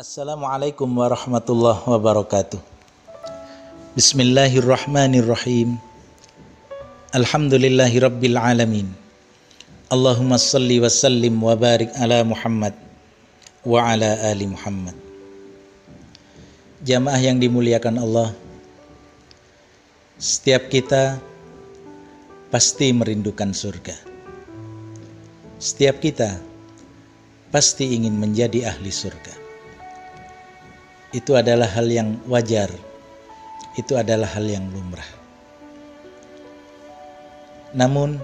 Assalamualaikum warahmatullahi wabarakatuh. Bismillahirrahmanirrahim. Alhamdulillahi rabbil alamin. Allahumma salli wa sallim wa barik ala Muhammad wa ala ali Muhammad. Jamaah yang dimuliakan Allah, setiap kita pasti merindukan surga. Setiap kita pasti ingin menjadi ahli surga. Itu adalah hal yang wajar, itu adalah hal yang lumrah. Namun,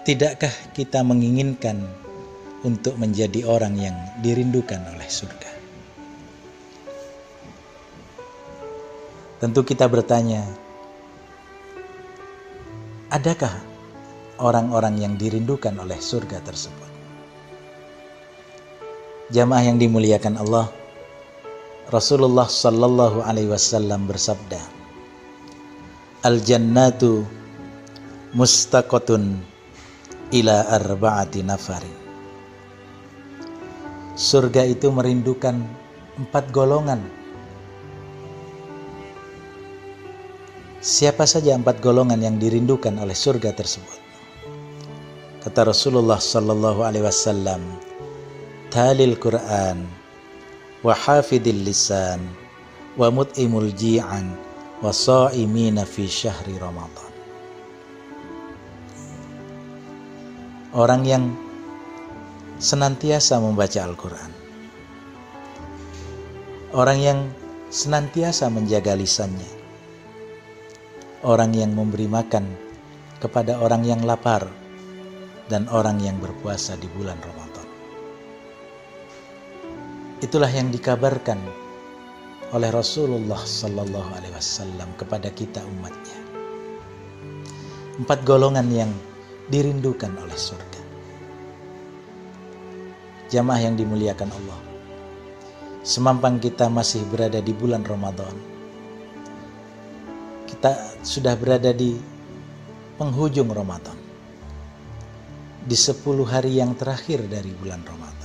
tidakkah kita menginginkan untuk menjadi orang yang dirindukan oleh surga? Tentu kita bertanya, adakah orang-orang yang dirindukan oleh surga tersebut? Jamaah yang dimuliakan Allah, Rasulullah sallallahu alaihi wasallam bersabda, Al-jannatu mustaqatun ila arba'ati nafarin. Surga itu merindukan 4 golongan. Siapa saja 4 golongan yang dirindukan oleh surga tersebut? Kata Rasulullah sallallahu alaihi wasallam, talil Quran wa hafidil lisan wa mut'imul ji'an wa sha'imina fi syahri Ramadan. Orang yang senantiasa membaca Al-Quran, orang yang senantiasa menjaga lisannya, orang yang memberi makan kepada orang yang lapar, dan orang yang berpuasa di bulan Ramadan. Itulah yang dikabarkan oleh Rasulullah sallallahu alaihi wasallam kepada kita umatnya. 4 golongan yang dirindukan oleh surga. Jamaah yang dimuliakan Allah, semampang kita masih berada di bulan Ramadan, kita sudah berada di penghujung Ramadan, di 10 hari yang terakhir dari bulan Ramadan.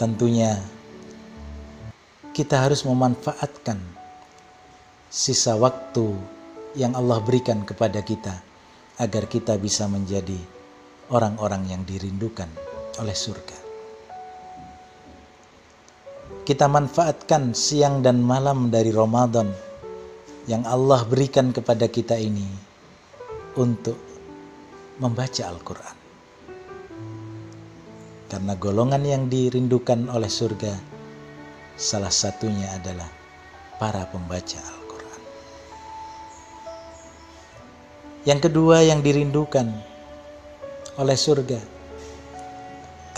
Tentunya kita harus memanfaatkan sisa waktu yang Allah berikan kepada kita agar kita bisa menjadi orang-orang yang dirindukan oleh surga. Kita manfaatkan siang dan malam dari Ramadan yang Allah berikan kepada kita ini untuk membaca Al-Quran. Karena golongan yang dirindukan oleh surga, salah satunya adalah para pembaca Al-Quran. Yang kedua yang dirindukan oleh surga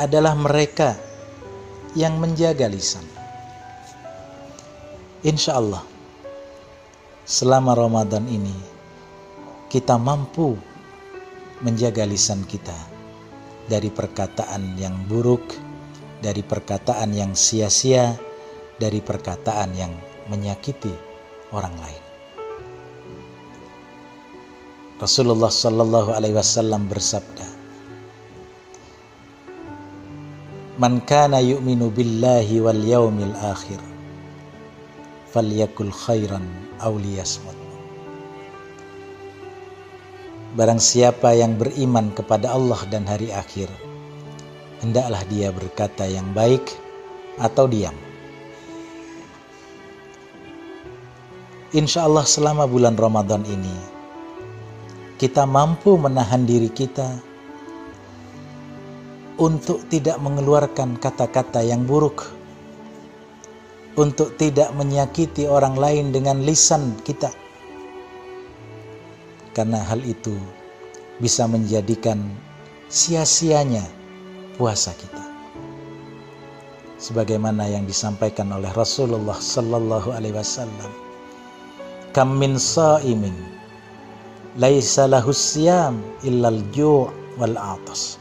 adalah mereka yang menjaga lisan. Insya Allah, selama Ramadan ini kita mampu menjaga lisan kita dari perkataan yang buruk, dari perkataan yang sia-sia, dari perkataan yang menyakiti orang lain. Rasulullah sallallahu alaihi wasallam bersabda, Man kana yu'minu billahi wal yaumil akhir falyakul khairan aw liyasmut. Barang siapa yang beriman kepada Allah dan hari akhir, hendaklah dia berkata yang baik atau diam. Insya Allah selama bulan Ramadan ini, kita mampu menahan diri kita untuk tidak mengeluarkan kata-kata yang buruk, untuk tidak menyakiti orang lain dengan lisan kita. Karena hal itu bisa menjadikan sia-sianya puasa kita. Sebagaimana yang disampaikan oleh Rasulullah sallallahu alaihi wasallam, Kam min sha'imin laisa lahus siyam illal ju' wal 'atas.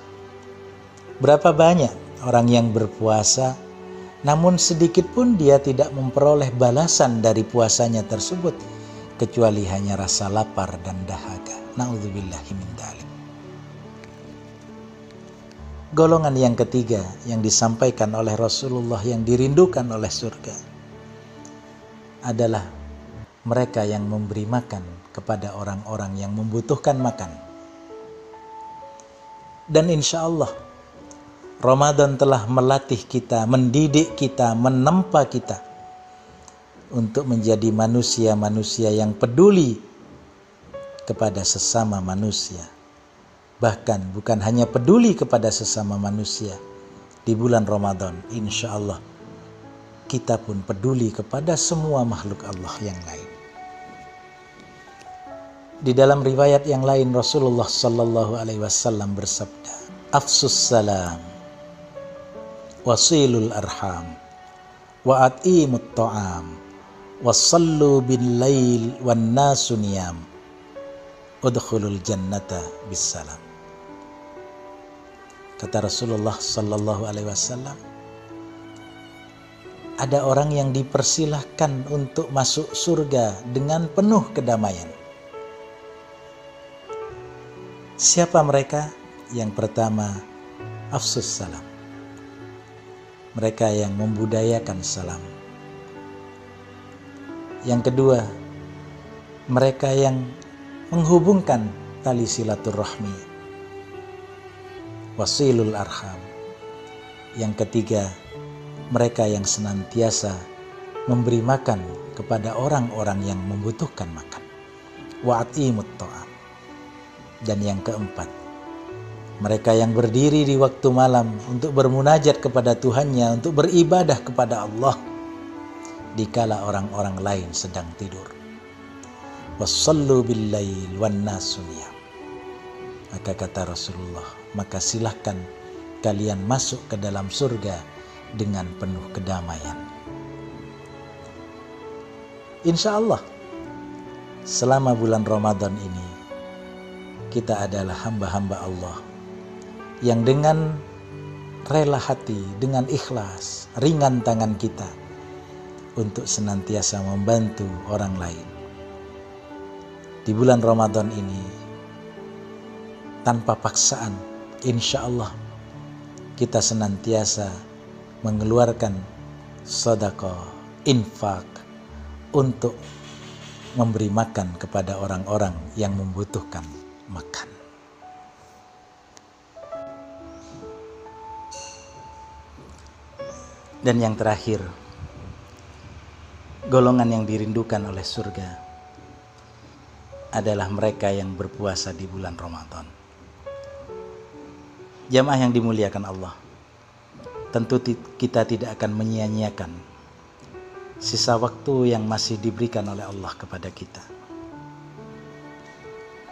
Berapa banyak orang yang berpuasa namun sedikit pun dia tidak memperoleh balasan dari puasanya tersebut kecuali hanya rasa lapar dan dahaga. Na'udzubillahi min dzalik. Golongan yang ketiga yang disampaikan oleh Rasulullah yang dirindukan oleh surga adalah mereka yang memberi makan kepada orang-orang yang membutuhkan makan. Dan insya Allah Ramadan telah melatih kita, mendidik kita, menempa kita untuk menjadi manusia-manusia yang peduli kepada sesama manusia. Bahkan bukan hanya peduli kepada sesama manusia, di bulan Ramadan insya Allah kita pun peduli kepada semua makhluk Allah yang lain. Di dalam riwayat yang lain Rasulullah sallallahu alaihi wasallam bersabda, "Afsus salam, wasilul arham, wa atimut ta'am, wasallu bil lail wan nasu niyam, udkhulul jannata bisalam." Kata Rasulullah sallallahu alaihi wasallam, ada orang yang dipersilahkan untuk masuk surga dengan penuh kedamaian. Siapa mereka? Yang pertama, afsus salam. Mereka yang membudayakan salam. Yang kedua, mereka yang menghubungkan tali silaturahmi. Wasilul arham. Yang ketiga, mereka yang senantiasa memberi makan kepada orang-orang yang membutuhkan makan. Wa'atimut ta'am. Dan yang keempat, mereka yang berdiri di waktu malam untuk bermunajat kepada Tuhannya, untuk beribadah kepada Allah dikala orang-orang lain sedang tidur. Wassallu bil lail wan nasu niyam. Maka kata Rasulullah, maka silahkan kalian masuk ke dalam surga dengan penuh kedamaian. Insya Allah selama bulan Ramadan ini kita adalah hamba-hamba Allah yang dengan rela hati, dengan ikhlas, ringan tangan kita untuk senantiasa membantu orang lain. Di bulan Ramadan ini tanpa paksaan, insya Allah kita senantiasa mengeluarkan sedekah, infak untuk memberi makan kepada orang-orang yang membutuhkan makan. Dan yang terakhir, golongan yang dirindukan oleh surga adalah mereka yang berpuasa di bulan Ramadan. Jamaah yang dimuliakan Allah, tentu kita tidak akan menyia-nyiakan sisa waktu yang masih diberikan oleh Allah kepada kita,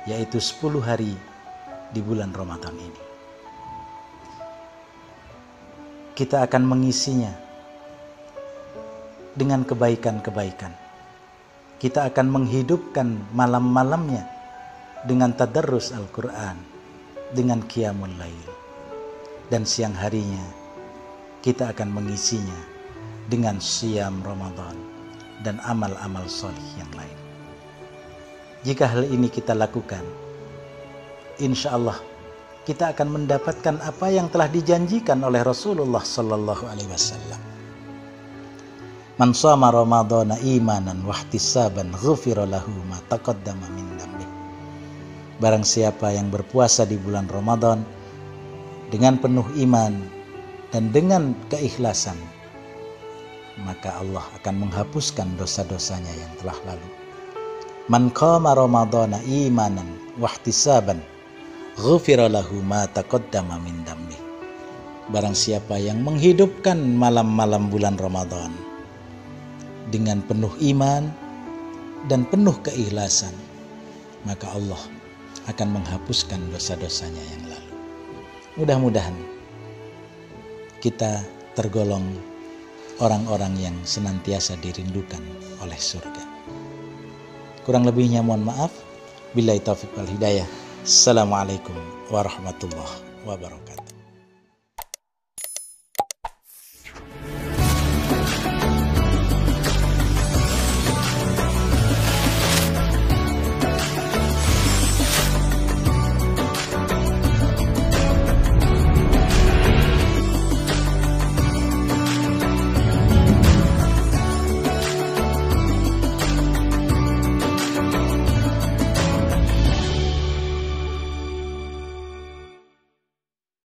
yaitu 10 hari di bulan Ramadan ini. Kita akan mengisinya dengan kebaikan-kebaikan. Kita akan menghidupkan malam-malamnya dengan tadarrus Al-Quran, dengan qiyamul lail. Dan siang harinya kita akan mengisinya dengan siyam Ramadan dan amal-amal solih yang lain. Jika hal ini kita lakukan, insya Allah kita akan mendapatkan apa yang telah dijanjikan oleh Rasulullah sallallahu alaihi wasallam. Man shama Ramadhana imanan wa ihtisaban ghufira lahu ma taqaddama min dhanbi. Barang siapa yang berpuasa di bulan Ramadan dengan penuh iman dan dengan keikhlasan, maka Allah akan menghapuskan dosa-dosanya yang telah lalu. Man qama Ramadhana imanan wa ihtisaban ghufira lahu ma taqaddama min dhanbi. Barang siapa yang menghidupkan malam-malam bulan Ramadan dengan penuh iman dan penuh keikhlasan, maka Allah akan menghapuskan dosa-dosanya yang lalu. Mudah-mudahan kita tergolong orang-orang yang senantiasa dirindukan oleh surga. Kurang lebihnya mohon maaf. Billahi taufiq wal hidayah. Assalamualaikum warahmatullahi wabarakatuh.